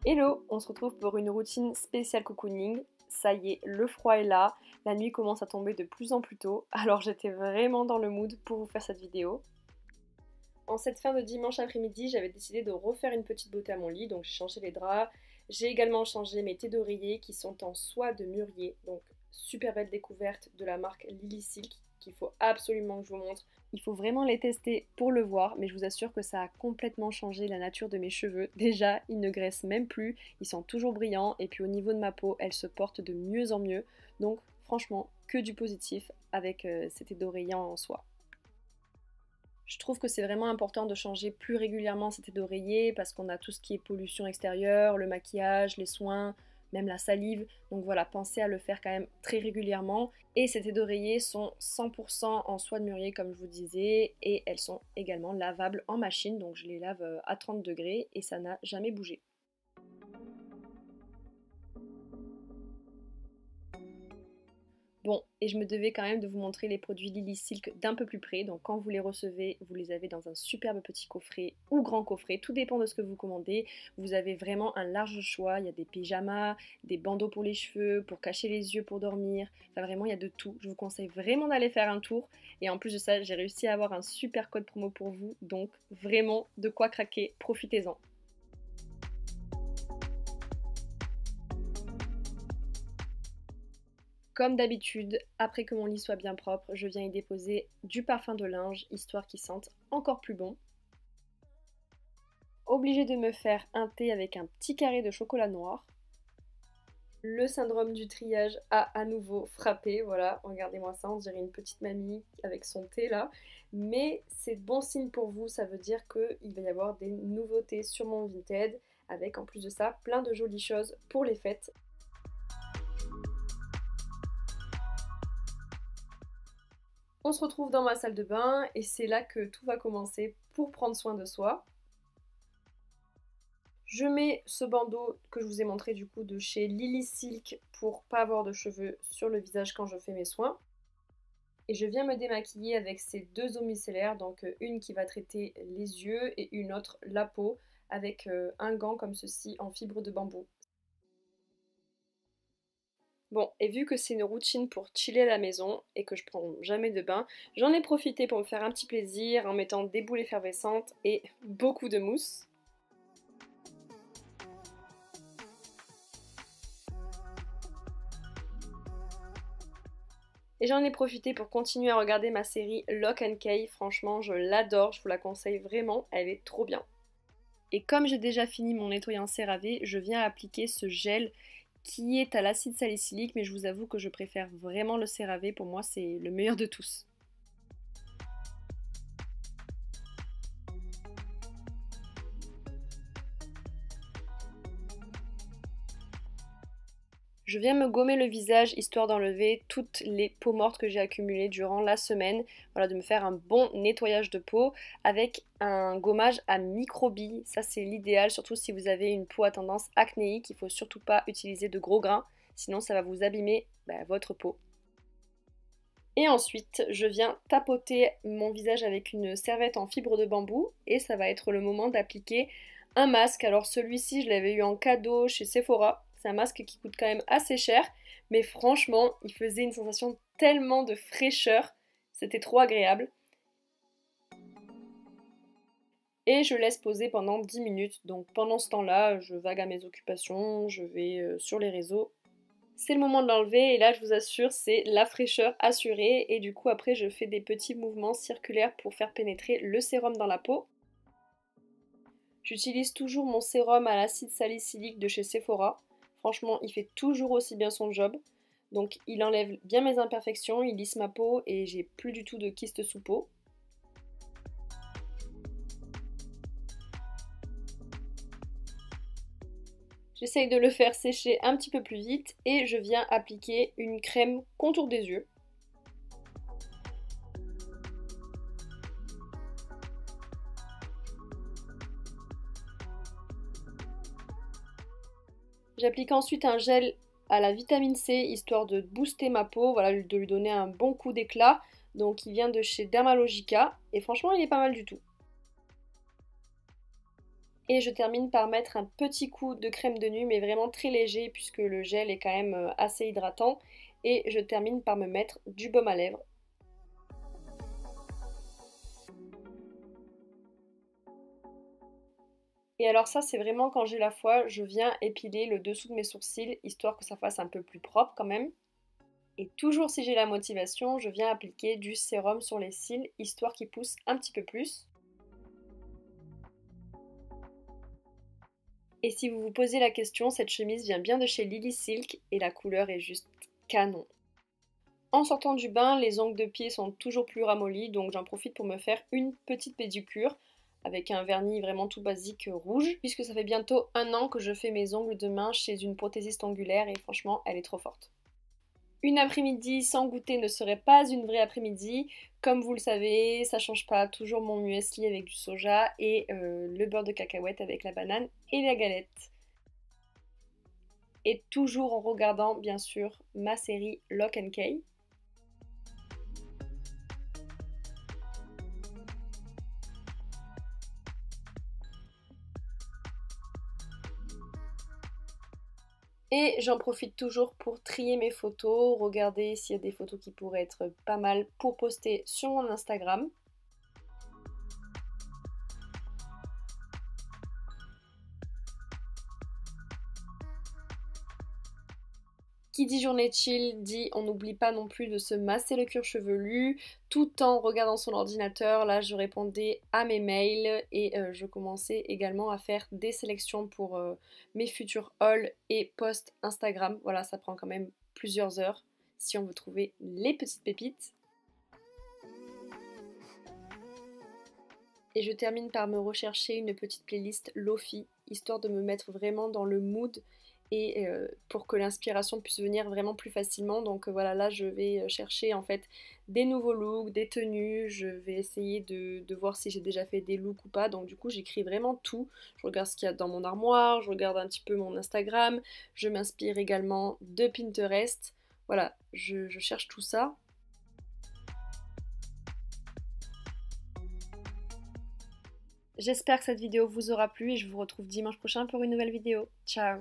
Hello, on se retrouve pour une routine spéciale cocooning. Ça y est, le froid est là, la nuit commence à tomber de plus en plus tôt, alors j'étais vraiment dans le mood pour vous faire cette vidéo. En cette fin de dimanche après-midi, j'avais décidé de refaire une petite beauté à mon lit, donc j'ai changé les draps. J'ai également changé mes thés d'oreiller qui sont en soie de mûrier, donc super belle découverte de la marque Lily Silk qu'il faut absolument que je vous montre. Il faut vraiment les tester pour le voir, mais je vous assure que ça a complètement changé la nature de mes cheveux. Déjà, ils ne graissent même plus, ils sont toujours brillants, et puis au niveau de ma peau, elle se porte de mieux en mieux. Donc franchement, que du positif avec ces thés d'oreiller en soie. Je trouve que c'est vraiment important de changer plus régulièrement ses thés d'oreiller parce qu'on a tout ce qui est pollution extérieure, le maquillage, les soins, même la salive. Donc voilà, pensez à le faire quand même très régulièrement. Et ces thés d'oreiller sont 100% en soie de mûrier comme je vous disais et elles sont également lavables en machine. Donc je les lave à 30 degrés et ça n'a jamais bougé. Bon, et je me devais quand même de vous montrer les produits Lily Silk d'un peu plus près. Donc quand vous les recevez, vous les avez dans un superbe petit coffret ou grand coffret. Tout dépend de ce que vous commandez. Vous avez vraiment un large choix. Il y a des pyjamas, des bandeaux pour les cheveux, pour cacher les yeux pour dormir. Enfin vraiment, il y a de tout. Je vous conseille vraiment d'aller faire un tour. Et en plus de ça, j'ai réussi à avoir un super code promo pour vous. Donc vraiment de quoi craquer. Profitez-en. Comme d'habitude, après que mon lit soit bien propre, je viens y déposer du parfum de linge, histoire qu'il sente encore plus bon. Obligée de me faire un thé avec un petit carré de chocolat noir. Le syndrome du triage a à nouveau frappé, voilà, regardez-moi ça, on dirait une petite mamie avec son thé là. Mais c'est bon signe pour vous, ça veut dire qu'il va y avoir des nouveautés sur mon Vinted, avec en plus de ça plein de jolies choses pour les fêtes. On se retrouve dans ma salle de bain et c'est là que tout va commencer pour prendre soin de soi. Je mets ce bandeau que je vous ai montré du coup de chez Lily Silk pour pas avoir de cheveux sur le visage quand je fais mes soins. Et je viens me démaquiller avec ces deux eaux micellaires, donc une qui va traiter les yeux et une autre la peau avec un gant comme ceci en fibre de bambou. Bon, et vu que c'est une routine pour chiller à la maison et que je prends jamais de bain, j'en ai profité pour me faire un petit plaisir en mettant des boules effervescentes et beaucoup de mousse. Et j'en ai profité pour continuer à regarder ma série Lock and Key, franchement je l'adore, je vous la conseille vraiment, elle est trop bien. Et comme j'ai déjà fini mon nettoyant CeraVe, je viens appliquer ce gel qui est à l'acide salicylique, mais je vous avoue que je préfère vraiment le CeraVe, pour moi c'est le meilleur de tous. Je viens me gommer le visage histoire d'enlever toutes les peaux mortes que j'ai accumulées durant la semaine. Voilà, de me faire un bon nettoyage de peau avec un gommage à microbilles. Ça c'est l'idéal, surtout si vous avez une peau à tendance acnéique. Il ne faut surtout pas utiliser de gros grains, sinon ça va vous abîmer votre peau. Et ensuite, je viens tapoter mon visage avec une serviette en fibre de bambou et ça va être le moment d'appliquer un masque. Alors celui-ci, je l'avais eu en cadeau chez Sephora. C'est un masque qui coûte quand même assez cher, mais franchement, il faisait une sensation tellement de fraîcheur. C'était trop agréable. Et je laisse poser pendant 10 minutes. Donc pendant ce temps-là, je vague à mes occupations, je vais sur les réseaux. C'est le moment de l'enlever et là je vous assure c'est la fraîcheur assurée et du coup après je fais des petits mouvements circulaires pour faire pénétrer le sérum dans la peau. J'utilise toujours mon sérum à l'acide salicylique de chez Sephora. Franchement il fait toujours aussi bien son job. Donc il enlève bien mes imperfections, il lisse ma peau et j'ai plus du tout de kystes sous peau. J'essaye de le faire sécher un petit peu plus vite et je viens appliquer une crème contour des yeux. J'applique ensuite un gel à la vitamine C histoire de booster ma peau, voilà, de lui donner un bon coup d'éclat. Donc il vient de chez Dermalogica et franchement il est pas mal du tout. Et je termine par mettre un petit coup de crème de nuit, mais vraiment très léger puisque le gel est quand même assez hydratant. Et je termine par me mettre du baume à lèvres. Et alors ça, c'est vraiment quand j'ai la foi, je viens épiler le dessous de mes sourcils, histoire que ça fasse un peu plus propre quand même. Et toujours si j'ai la motivation, je viens appliquer du sérum sur les cils, histoire qu'ils poussent un petit peu plus. Et si vous vous posez la question, cette chemise vient bien de chez Lily Silk et la couleur est juste canon. En sortant du bain, les ongles de pied sont toujours plus ramollis, donc j'en profite pour me faire une petite pédicure avec un vernis vraiment tout basique rouge, puisque ça fait bientôt 1 an que je fais mes ongles de main chez une prothésiste ongulaire et franchement, elle est trop forte. Une après-midi sans goûter ne serait pas une vraie après-midi. Comme vous le savez, ça change pas, toujours mon muesli avec du soja et le beurre de cacahuète avec la banane et la galette. Et toujours en regardant bien sûr ma série Lock and Key. Et j'en profite toujours pour trier mes photos, regarder s'il y a des photos qui pourraient être pas mal pour poster sur mon Instagram. Qui dit journée chill dit on n'oublie pas non plus de se masser le cuir chevelu tout en regardant son ordinateur. Là je répondais à mes mails et je commençais également à faire des sélections pour mes futurs hauls et posts Instagram. Voilà, ça prend quand même plusieurs heures si on veut trouver les petites pépites. Et je termine par me rechercher une petite playlist Lofi, histoire de me mettre vraiment dans le mood et pour que l'inspiration puisse venir vraiment plus facilement. Donc voilà, là je vais chercher en fait des nouveaux looks, des tenues, je vais essayer de voir si j'ai déjà fait des looks ou pas. Donc du coup j'écris vraiment tout, je regarde ce qu'il y a dans mon armoire, je regarde un petit peu mon Instagram, je m'inspire également de Pinterest. Voilà, je cherche tout ça. J'espère que cette vidéo vous aura plu et je vous retrouve dimanche prochain pour une nouvelle vidéo. Ciao!